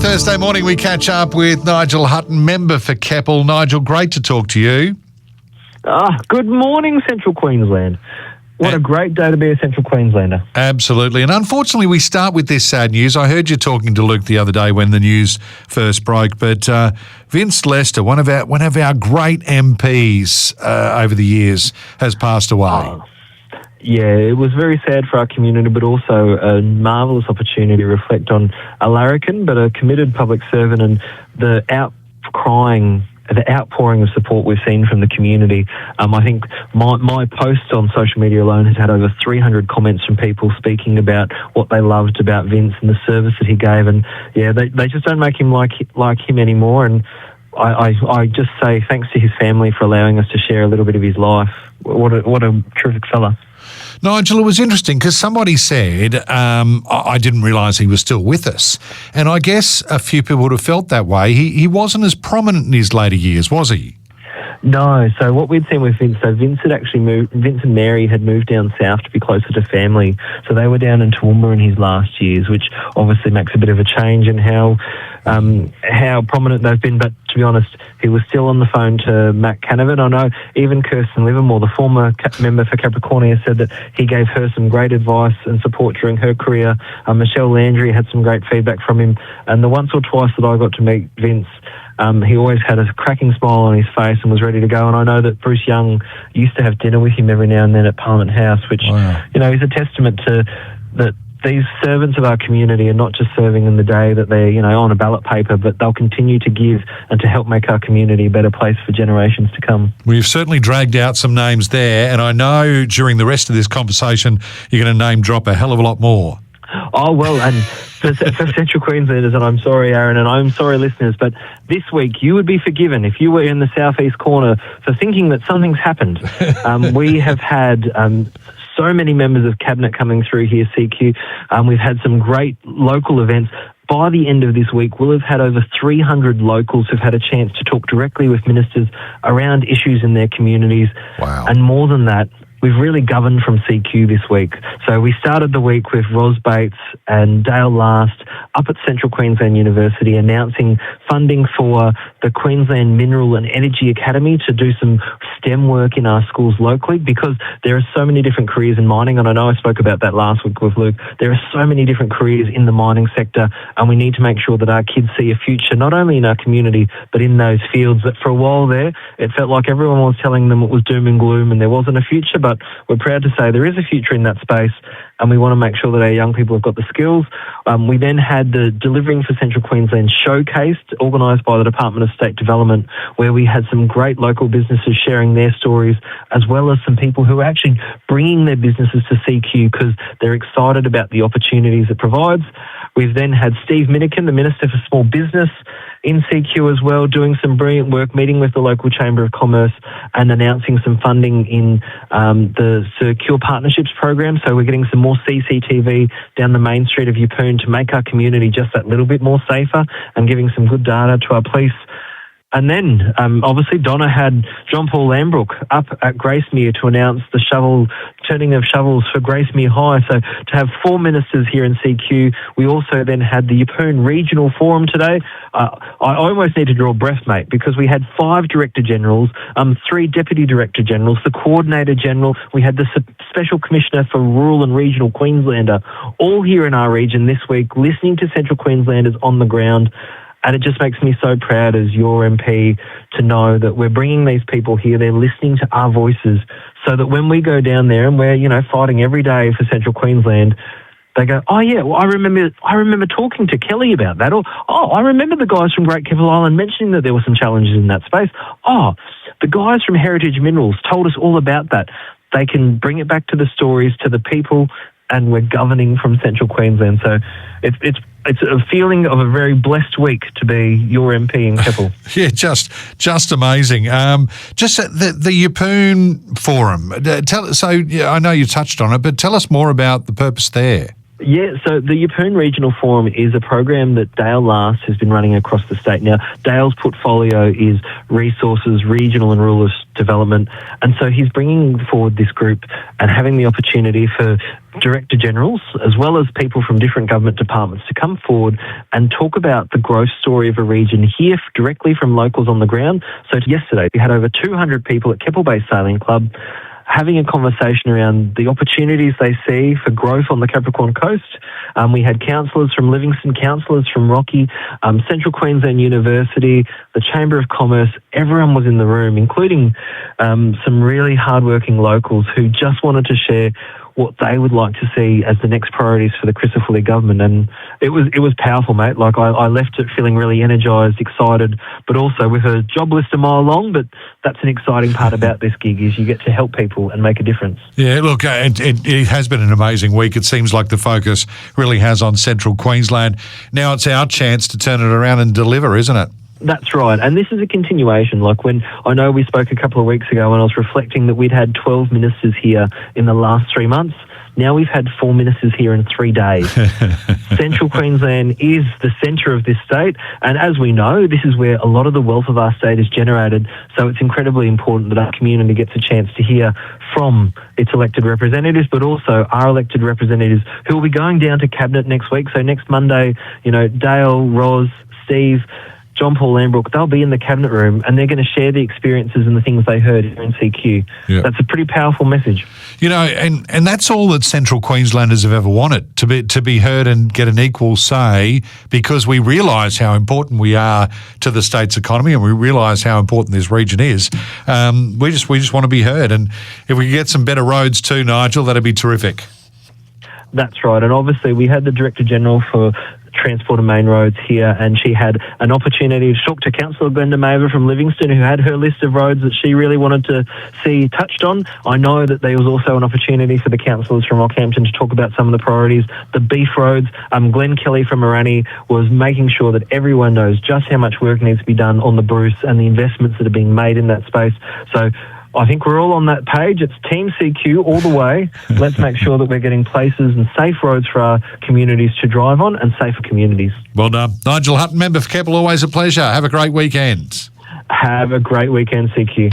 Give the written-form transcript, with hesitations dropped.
Thursday morning we catch up with Nigel Hutton, member for Keppel. Nigel, great to talk to you. Good morning, Central Queensland. What a great day to be a Central Queenslander. Absolutely. And unfortunately, we start with this sad news. I heard you talking to Luke the other day when the news first broke, but Vince Lester, one of our great MPs over the years, has passed away. Yeah, it was very sad for our community, but also a marvellous opportunity to reflect on a larrikin, but a committed public servant, and the outpouring of support we've seen from the community. I think my post on social media alone has had over 300 comments from people speaking about what they loved about Vince and the service that he gave. And yeah, they just don't make him like him anymore. And I just say thanks to his family for allowing us to share a little bit of his life. What a terrific fella. Nigel, it was interesting because somebody said, I didn't realise he was still with us. And I guess a few people would have felt that way. He wasn't as prominent in his later years, was he? No. So what we'd seen with Vince, Vince and Mary had moved down south to be closer to family. So they were down in Toowoomba in his last years, which obviously makes a bit of a change in how prominent they've been. But to be honest, he was still on the phone to Matt Canavan. I know even Kirsten Livermore, the former member for Capricornia, said that he gave her some great advice and support during her career. Michelle Landry had some great feedback from him. And the once or twice that I got to meet Vince, he always had a cracking smile on his face and was ready to go. And I know that Bruce Young used to have dinner with him every now and then at Parliament House, which, is a testament to that. These servants of our community are not just serving in the day that they're, on a ballot paper, but they'll continue to give and to help make our community a better place for generations to come. We've certainly dragged out some names there, and I know during the rest of this conversation you're going to name drop a hell of a lot more. Oh, well, and for Central Queenslanders, and I'm sorry, Aaron, and I'm sorry, listeners, but this week you would be forgiven if you were in the southeast corner for thinking that something's happened. We have had so many members of Cabinet coming through here, CQ. We've had some great local events. By the end of this week, we'll have had over 300 locals who've had a chance to talk directly with ministers around issues in their communities. Wow. And more than that, we've really governed from CQ this week. So we started the week with Ros Bates and Dale Last up at Central Queensland University announcing funding for the Queensland Mineral and Energy Academy to do some STEM work in our schools locally, because there are so many different careers in mining, and I know I spoke about that last week with Luke. There are so many different careers in the mining sector, and we need to make sure that our kids see a future not only in our community but in those fields that for a while there it felt like everyone was telling them it was doom and gloom and there wasn't a future. But we're proud to say there is a future in that space, and we want to make sure that our young people have got the skills. We then had the Delivering for Central Queensland showcased, organised by the Department of State Development, where we had some great local businesses sharing their stories, as well as some people who are actually bringing their businesses to CQ because they're excited about the opportunities it provides. We've then had Steve Minikin, the Minister for Small Business, in CQ as well, doing some brilliant work, meeting with the local Chamber of Commerce and announcing some funding in the Secure Partnerships program. So we're getting some more CCTV down the main street of Yeppoon to make our community just that little bit more safer and giving some good data to our police. And then, obviously, Donna had John Paul Lambrook up at Gracemere to announce the turning of shovels for Gracemere High. So to have 4 ministers here in CQ, we also then had the Yeppoon Regional Forum today. I almost need to draw breath, mate, because we had 5 Director Generals, 3 Deputy Director Generals, the Coordinator General, we had the Special Commissioner for Rural and Regional Queenslander, all here in our region this week, listening to Central Queenslanders on the ground. And it just makes me so proud as your MP to know that we're bringing these people here. They're listening to our voices so that when we go down there and we're, fighting every day for Central Queensland, they go, oh, yeah, well, I remember talking to Kelly about that. Or, oh, I remember the guys from Great Keppel Island mentioning that there were some challenges in that space. Oh, the guys from Heritage Minerals told us all about that. They can bring it back to the stories, to the people, and we're governing from Central Queensland. So it's a feeling of a very blessed week to be your MP in Keppel. Yeah, just amazing. Just the Yeppoon Forum. I know you touched on it, but tell us more about the purpose there. Yeah, so the Yeppoon Regional Forum is a program that Dale Last has been running across the state. Now, Dale's portfolio is resources, regional and rural development, and so he's bringing forward this group and having the opportunity for Director Generals, as well as people from different government departments, to come forward and talk about the growth story of a region, hear directly from locals on the ground. So yesterday, we had over 200 people at Keppel Bay Sailing Club having a conversation around the opportunities they see for growth on the Capricorn Coast. We had councillors from Livingston, councillors from Rocky, Central Queensland University, the Chamber of Commerce. Everyone was in the room, including some really hardworking locals who just wanted to share what they would like to see as the next priorities for the Chrysophilia government. And it was powerful, mate. Like, I left it feeling really energised, excited, but also with a job list a mile long. But that's an exciting part about this gig, is you get to help people and make a difference. Yeah, look, it has been an amazing week. It seems like the focus really has on Central Queensland. Now it's our chance to turn it around and deliver, isn't it? That's right. And this is a continuation. Like, when I know we spoke a couple of weeks ago when I was reflecting that we'd had 12 ministers here in the last 3 months. Now we've had 4 ministers here in 3 days. Central Queensland is the centre of this state. And as we know, this is where a lot of the wealth of our state is generated. So it's incredibly important that our community gets a chance to hear from its elected representatives, but also our elected representatives who will be going down to Cabinet next week. So next Monday, Dale, Roz, Steve, John Paul Lambrook, they'll be in the Cabinet room and they're going to share the experiences and the things they heard here in CQ. Yeah. That's a pretty powerful message. And that's all that Central Queenslanders have ever wanted, to be heard and get an equal say, because we realise how important we are to the state's economy and we realise how important this region is. We just want to be heard. And if we could get some better roads too, Nigel, that'd be terrific. That's right. And obviously we had the Director General for Transport and Main Roads here, and she had an opportunity to talk to Councillor Glenda Maver from Livingston, who had her list of roads that she really wanted to see touched on. I know that there was also an opportunity for the councillors from Rockhampton to talk about some of the priorities. The beef roads, Glenn Kelly from Morani was making sure that everyone knows just how much work needs to be done on the Bruce and the investments that are being made in that space. So I think we're all on that page. It's Team CQ all the way. Let's make sure that we're getting places and safe roads for our communities to drive on, and safer communities. Well done. Nigel Hutton, member for Keppel, always a pleasure. Have a great weekend. Have a great weekend, CQ.